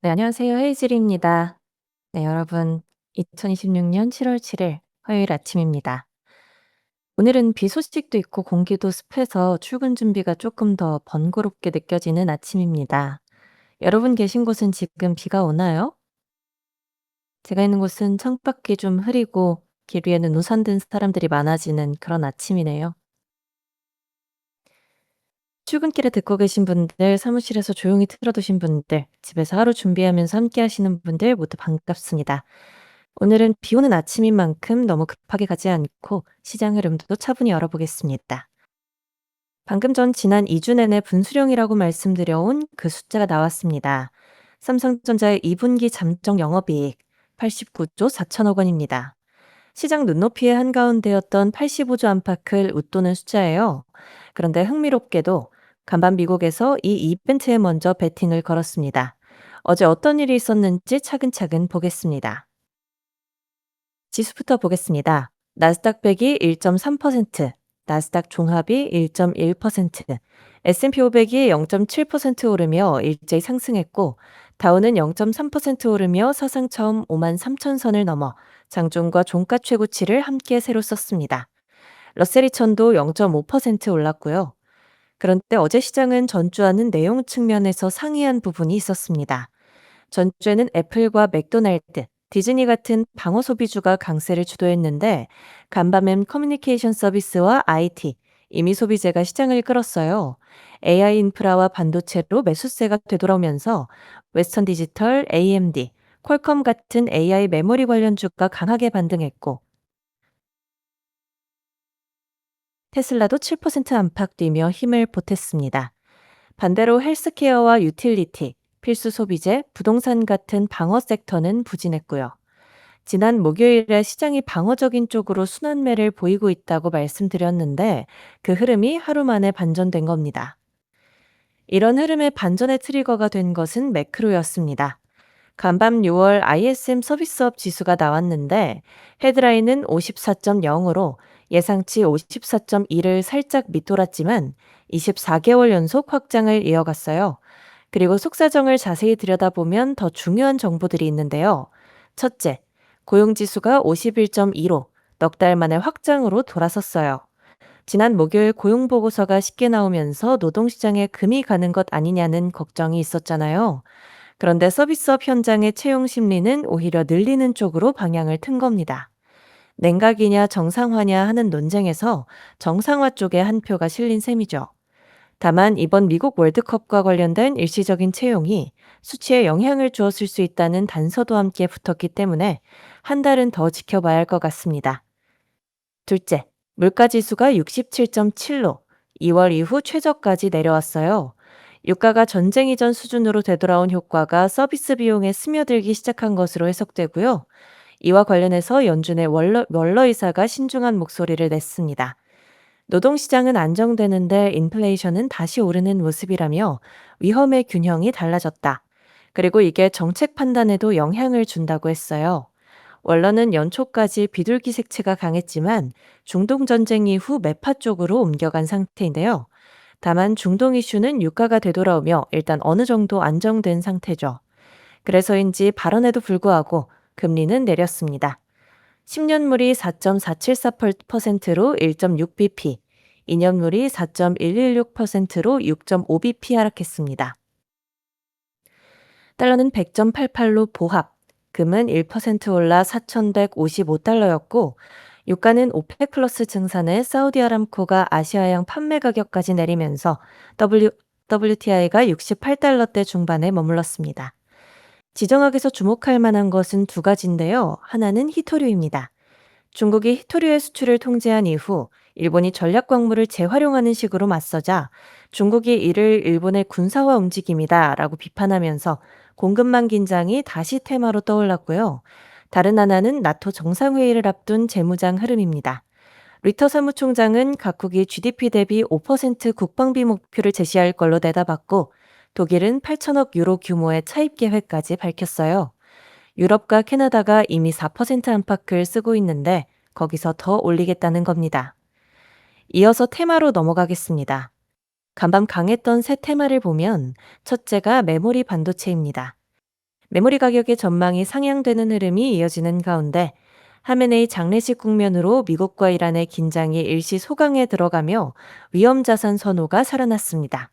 네, 안녕하세요. 헤이즐입니다. 네, 여러분. 2026년 7월 7일 화요일 아침입니다. 오늘은 비 소식도 있고 공기도 습해서 출근 준비가 조금 더 번거롭게 느껴지는 아침입니다. 여러분 계신 곳은 지금 비가 오나요? 제가 있는 곳은 창밖이 좀 흐리고 길 위에는 우산 든 사람들이 많아지는 그런 아침이네요. 출근길에 듣고 계신 분들, 사무실에서 조용히 틀어두신 분들, 집에서 하루 준비하면서 함께 하시는 분들 모두 반갑습니다. 오늘은 비 오는 아침인 만큼 너무 급하게 가지 않고 시장 흐름도 차분히 열어보겠습니다. 방금 전 지난 2주 내내 분수령이라고 말씀드려온 그 숫자가 나왔습니다. 삼성전자의 2분기 잠정 영업이익 89조 4천억 원입니다. 시장 눈높이의 한가운데였던 85조 안팎을 웃도는 숫자예요. 그런데 흥미롭게도 간밤 미국에서 이 이벤트에 먼저 베팅을 걸었습니다. 어제 어떤 일이 있었는지 차근차근 보겠습니다. 지수부터 보겠습니다. 나스닥 100이 1.3%, 나스닥 종합이 1.1%, S&P 500이 0.7% 오르며 일제히 상승했고 다우는 0.3% 오르며 사상 처음 5만 3천 선을 넘어 장중과 종가 최고치를 함께 새로 썼습니다. 러셀 2000도 0.5% 올랐고요. 그런데 어제 시장은 전주와는 내용 측면에서 상이한 부분이 있었습니다. 전주에는 애플과 맥도날드, 디즈니 같은 방어 소비주가 강세를 주도했는데 간밤엔 커뮤니케이션 서비스와 IT, 이미 소비재가 시장을 끌었어요. AI 인프라와 반도체로 매수세가 되돌아오면서 웨스턴 디지털, AMD, 퀄컴 같은 AI 메모리 관련주가 강하게 반등했고 테슬라도 7% 안팎 뛰며 힘을 보탰습니다. 반대로 헬스케어와 유틸리티, 필수 소비재, 부동산 같은 방어 섹터는 부진했고요. 지난 목요일에 시장이 방어적인 쪽으로 순환매를 보이고 있다고 말씀드렸는데 그 흐름이 하루 만에 반전된 겁니다. 이런 흐름의 반전의 트리거가 된 것은 매크로였습니다. 간밤 6월 ISM 서비스업 지수가 나왔는데 헤드라인은 54.0으로 예상치 54.1을 살짝 밑돌았지만 24개월 연속 확장을 이어갔어요. 그리고 속사정을 자세히 들여다보면 더 중요한 정보들이 있는데요. 첫째, 고용지수가 51.2로 넉 달 만에 확장으로 돌아섰어요. 지난 목요일 고용보고서가 쉽게 나오면서 노동시장에 금이 가는 것 아니냐는 걱정이 있었잖아요. 그런데 서비스업 현장의 채용 심리는 오히려 늘리는 쪽으로 방향을 튼 겁니다. 냉각이냐 정상화냐 하는 논쟁에서 정상화 쪽에 한 표가 실린 셈이죠. 다만 이번 미국 월드컵과 관련된 일시적인 채용이 수치에 영향을 주었을 수 있다는 단서도 함께 붙었기 때문에 한 달은 더 지켜봐야 할 것 같습니다. 둘째, 물가지수가 67.7로 2월 이후 최저까지 내려왔어요. 유가가 전쟁 이전 수준으로 되돌아온 효과가 서비스 비용에 스며들기 시작한 것으로 해석되고요. 이와 관련해서 연준의 월러 이사가 신중한 목소리를 냈습니다. 노동시장은 안정되는데 인플레이션은 다시 오르는 모습이라며 위험의 균형이 달라졌다. 그리고 이게 정책 판단에도 영향을 준다고 했어요. 원러는 연초까지 비둘기 색채가 강했지만 중동 전쟁 이후 매파 쪽으로 옮겨간 상태인데요. 다만 중동 이슈는 유가가 되돌아오며 일단 어느 정도 안정된 상태죠. 그래서인지 발언에도 불구하고 금리는 내렸습니다. 10년물이 4.474%로 1.6bp, 2년물이 4.116%로 6.5bp 하락했습니다. 달러는 100.88로 보합, 금은 1% 올라 4,155달러였고, 유가는 오펙 플러스 증산에 사우디아람코가 아시아양 판매 가격까지 내리면서 WTI가 68달러대 중반에 머물렀습니다. 지정학에서 주목할 만한 것은 두 가지인데요. 하나는 히토류입니다. 중국이 히토류의 수출을 통제한 이후 일본이 전략 광물을 재활용하는 식으로 맞서자 중국이 이를 일본의 군사화 움직임이다라고 비판하면서 공급망 긴장이 다시 테마로 떠올랐고요. 다른 하나는 나토 정상회의를 앞둔 재무장 흐름입니다. 리터 사무총장은 각국이 GDP 대비 5% 국방비 목표를 제시할 걸로 내다봤고 독일은 8천억 유로 규모의 차입 계획까지 밝혔어요. 유럽과 캐나다가 이미 4% 안팎을 쓰고 있는데 거기서 더 올리겠다는 겁니다. 이어서 테마로 넘어가겠습니다. 간밤 강했던 새 테마를 보면 첫째가 메모리 반도체입니다. 메모리 가격의 전망이 상향되는 흐름이 이어지는 가운데 하메네이 장례식 국면으로 미국과 이란의 긴장이 일시 소강에 들어가며 위험 자산 선호가 살아났습니다.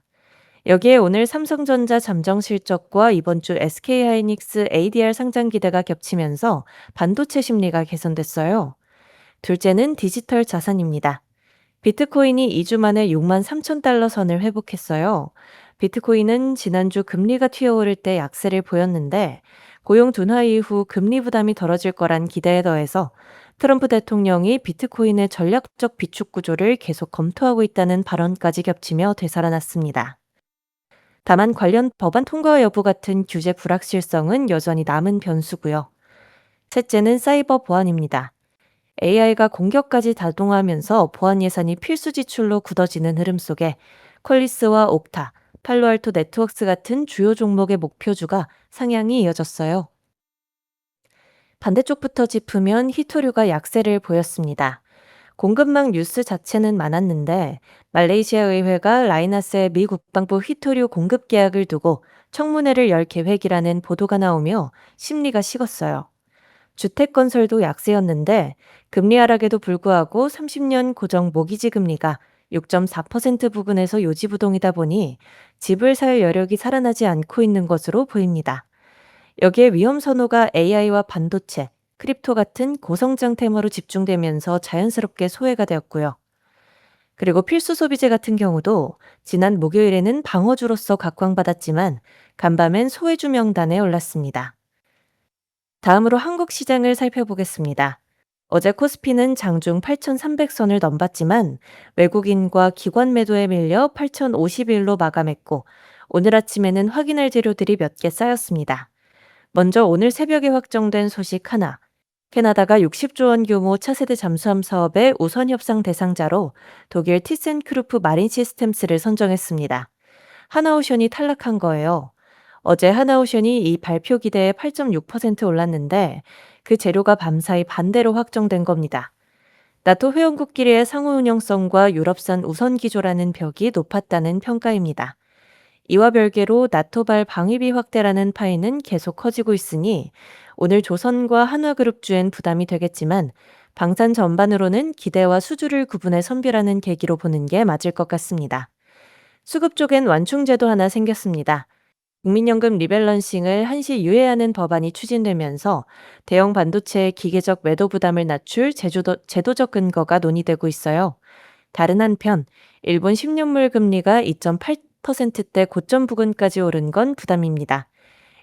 여기에 오늘 삼성전자 잠정 실적과 이번 주 SK하이닉스 ADR 상장 기대가 겹치면서 반도체 심리가 개선됐어요. 둘째는 디지털 자산입니다. 비트코인이 2주 만에 6만 3천 달러 선을 회복했어요. 비트코인은 지난주 금리가 튀어오를 때 약세를 보였는데 고용 둔화 이후 금리 부담이 덜어질 거란 기대에 더해서 트럼프 대통령이 비트코인의 전략적 비축 구조를 계속 검토하고 있다는 발언까지 겹치며 되살아났습니다. 다만 관련 법안 통과 여부 같은 규제 불확실성은 여전히 남은 변수고요. 셋째는 사이버 보안입니다. AI가 공격까지 자동화하면서 보안 예산이 필수 지출로 굳어지는 흐름 속에 퀄리스와 옥타, 팔로알토 네트워크스 같은 주요 종목의 목표주가 상향이 이어졌어요. 반대쪽부터 짚으면 히토류가 약세를 보였습니다. 공급망 뉴스 자체는 많았는데 말레이시아 의회가 라이나스의 미 국방부 히토류 공급 계약을 두고 청문회를 열 계획이라는 보도가 나오며 심리가 식었어요. 주택건설도 약세였는데 금리 하락에도 불구하고 30년 고정 모기지 금리가 6.4% 부근에서 요지부동이다 보니 집을 살 여력이 살아나지 않고 있는 것으로 보입니다. 여기에 위험 선호가 AI와 반도체, 크립토 같은 고성장 테마로 집중되면서 자연스럽게 소외가 되었고요. 그리고 필수 소비재 같은 경우도 지난 목요일에는 방어주로서 각광받았지만 간밤엔 소외주 명단에 올랐습니다. 다음으로 한국 시장을 살펴보겠습니다. 어제 코스피는 장중 8,300선을 넘봤지만 외국인과 기관 매도에 밀려 8,051로 마감했고 오늘 아침에는 확인할 재료들이 몇 개 쌓였습니다. 먼저 오늘 새벽에 확정된 소식 하나. 캐나다가 60조 원 규모 차세대 잠수함 사업의 우선 협상 대상자로 독일 티센크루프 마린 시스템스를 선정했습니다. 하나오션이 탈락한 거예요. 어제 하나오션이 이 발표 기대에 8.6% 올랐는데 그 재료가 밤사이 반대로 확정된 겁니다. 나토 회원국끼리의 상호 운영성과 유럽산 우선 기조라는 벽이 높았다는 평가입니다. 이와 별개로 나토발 방위비 확대라는 파이는 계속 커지고 있으니 오늘 조선과 한화그룹주엔 부담이 되겠지만 방산 전반으로는 기대와 수주를 구분해 선별하는 계기로 보는 게 맞을 것 같습니다. 수급 쪽엔 완충제도 하나 생겼습니다. 국민연금 리밸런싱을 한시 유예하는 법안이 추진되면서 대형 반도체의 기계적 매도 부담을 낮출 제도적 근거가 논의되고 있어요. 다른 한편, 일본 10년물 금리가 2.8%대 고점 부근까지 오른 건 부담입니다.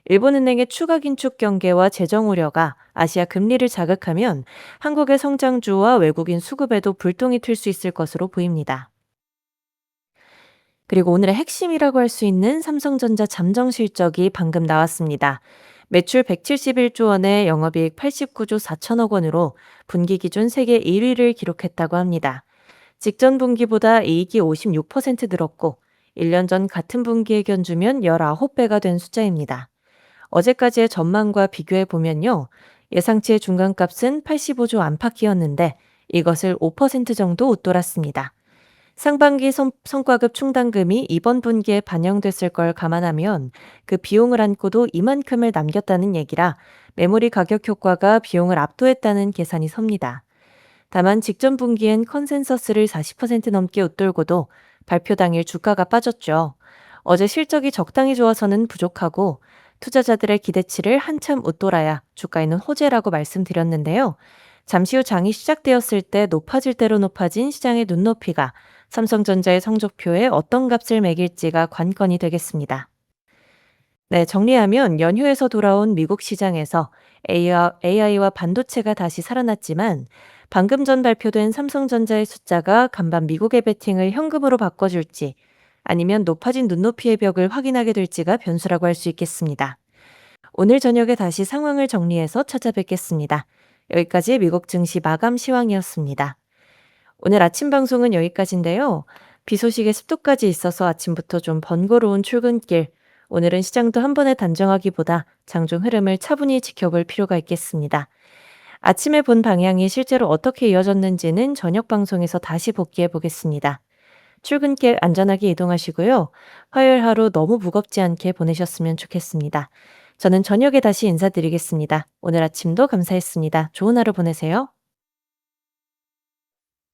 일본은행의 추가 긴축 경계와 재정 우려가 아시아 금리를 자극하면 한국의 성장주와 외국인 수급에도 불똥이 튈 수 있을 것으로 보입니다. 그리고 오늘의 핵심이라고 할 수 있는 삼성전자 잠정 실적이 방금 나왔습니다. 매출 171조 원에 영업이익 89조 4천억 원으로 분기 기준 세계 1위를 기록했다고 합니다. 직전 분기보다 이익이 56% 늘었고 1년 전 같은 분기에 견주면 19배가 된 숫자입니다. 어제까지의 전망과 비교해 보면요. 예상치의 중간값은 85조 안팎이었는데 이것을 5% 정도 웃돌았습니다. 상반기 성과급 충당금이 이번 분기에 반영됐을 걸 감안하면 그 비용을 안고도 이만큼을 남겼다는 얘기라 메모리 가격 효과가 비용을 압도했다는 계산이 섭니다. 다만 직전 분기엔 컨센서스를 40% 넘게 웃돌고도 발표 당일 주가가 빠졌죠. 어제 실적이 적당히 좋아서는 부족하고 투자자들의 기대치를 한참 웃돌아야 주가에는 호재라고 말씀드렸는데요. 잠시 후 장이 시작되었을 때 높아질 대로 높아진 시장의 눈높이가 삼성전자의 성적표에 어떤 값을 매길지가 관건이 되겠습니다. 네, 정리하면 연휴에서 돌아온 미국 시장에서 AI와 반도체가 다시 살아났지만 방금 전 발표된 삼성전자의 숫자가 간밤 미국의 베팅을 현금으로 바꿔줄지 아니면 높아진 눈높이의 벽을 확인하게 될지가 변수라고 할 수 있겠습니다. 오늘 저녁에 다시 상황을 정리해서 찾아뵙겠습니다. 여기까지 미국 증시 마감 시황이었습니다. 오늘 아침 방송은 여기까지인데요. 비 소식에 습도까지 있어서 아침부터 좀 번거로운 출근길. 오늘은 시장도 한 번에 단정하기보다 장중 흐름을 차분히 지켜볼 필요가 있겠습니다. 아침에 본 방향이 실제로 어떻게 이어졌는지는 저녁 방송에서 다시 복귀해 보겠습니다. 출근길 안전하게 이동하시고요. 화요일 하루 너무 무겁지 않게 보내셨으면 좋겠습니다. 저는 저녁에 다시 인사드리겠습니다. 오늘 아침도 감사했습니다. 좋은 하루 보내세요.